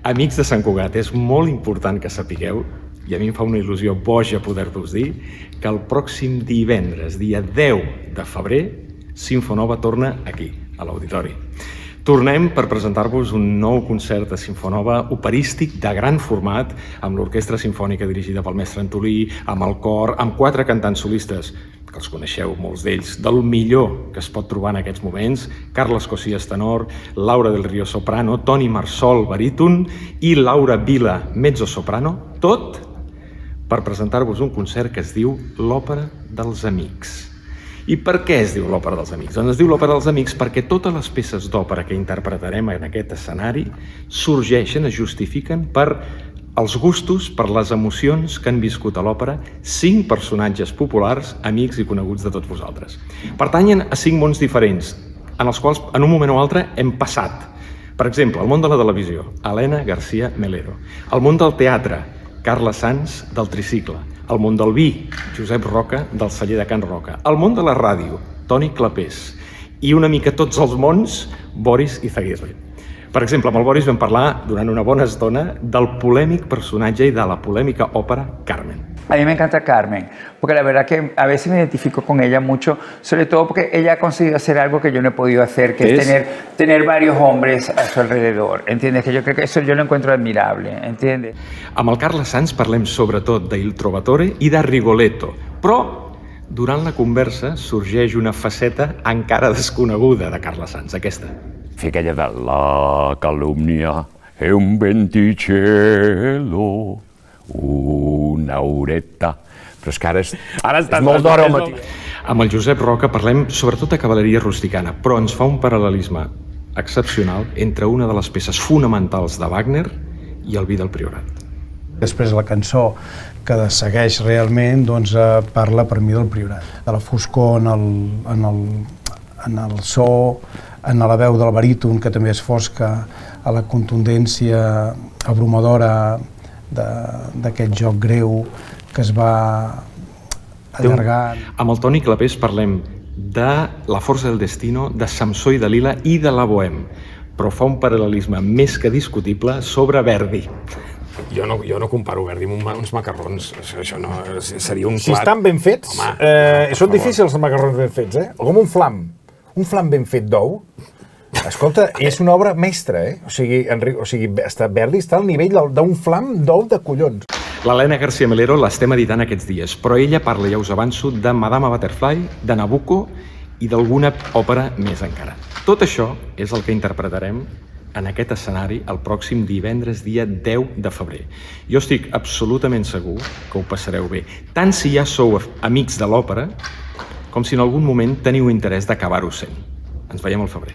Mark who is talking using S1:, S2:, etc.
S1: Amics de Sant Cugat, és molt important que sapigueu, i a mi em fa una il·lusió boja poder-vos dir, que el pròxim divendres, dia 10 de febrer, Sinfonova torna aquí, a l'Auditori. Tornem per presentar-vos un nou concert de Sinfonova operístic de gran format, amb l'Orquestra Simfònica dirigida pel mestre Antolí, amb el cor, amb 4 cantants solistes, que els coneixeu, molts d'ells, del millor que es pot trobar en aquests moments, Carles Cosías, tenor, Laura del Río, soprano, Toni Marsol, baríton, i Laura Vila, mezzo-soprano, tot per presentar-vos un concert que es diu l'Òpera dels Amics. I per què es diu l'Òpera dels Amics? Doncs es diu l'Òpera dels Amics perquè totes les peces d'òpera que interpretarem en aquest escenari sorgeixen, es justifiquen per els gustos, per les emocions que han viscut a l'òpera 5 personatges populars, amics i coneguts de tots vosaltres. Pertanyen a 5 mons diferents, en els quals en un moment o altre hem passat. Per exemple, al món de la televisió, Elena García Melero. Al món del teatre, Carla Sanz, del Tricicle. Al món del vi, Josep Roca, del celler de Can Roca. Al món de la ràdio, Toni Clapés. I una mica tots els mons, Boris Izaguirre. Per exemple, amb el Boris vam parlar durant una bona estona del polèmic personatge y de la polémica ópera Carmen.
S2: A mí me encanta Carmen, porque la verdad que a veces me identifico con ella mucho, sobre todo porque ella ha conseguido hacer algo que yo no he podido hacer, que es tener varios hombres a su alrededor, ¿entiendes? Que yo creo que eso yo lo encuentro admirable, ¿entiendes?
S1: Amb el Carles Sanz parlem sobretot d'Il Trovatore i de Rigoletto, però durant la conversa sorgeix una faceta encara desconeguda de Carles Sanz, aquesta.
S3: Fer aquella de la calúmnia è un venticello, una horeta. Però és que ara és molt d'hora al matí.
S1: Amb el Josep Roca parlem sobretot de cavalleria rusticana, però ens fa un paral·lelisme excepcional entre una de les peces fonamentals de Wagner i el Vi del Priorat.
S4: Després la cançó que segueix realment doncs, parla per mi del Priorat, de la foscor en el so, en la veu del baríton, que també és fosca, a la contundència abrumadora d'aquest joc greu que es va allargant.
S1: Amb el Toni Clapés parlem de La força del destino, de Samsó i Dalila i de la Bohème, però fa un paral·lelisme més que discutible sobre Verdi. Jo no comparo Verdi amb uns macarrons, això no, seria un plat...
S5: Si estan ben fets, són difícils els macarrons ben fets, o com un flam ben fet d'ou. Escolta, és una obra mestra, O sigui, Verdi està al nivell d'un flam d'ou de collons.
S1: L'Helena García Melero l'estem editant aquests dies, però ella parla, ja us avanço, de Madama Butterfly, de Nabucco i d'alguna òpera més encara. Tot això és el que interpretarem en aquest escenari el pròxim divendres, dia 10 de febrer. Jo estic absolutament segur que ho passareu bé, tant si ja sou amics de l'òpera, com si en algun moment teniu interès d'acabar-ho sent. Ens veiem al febrer.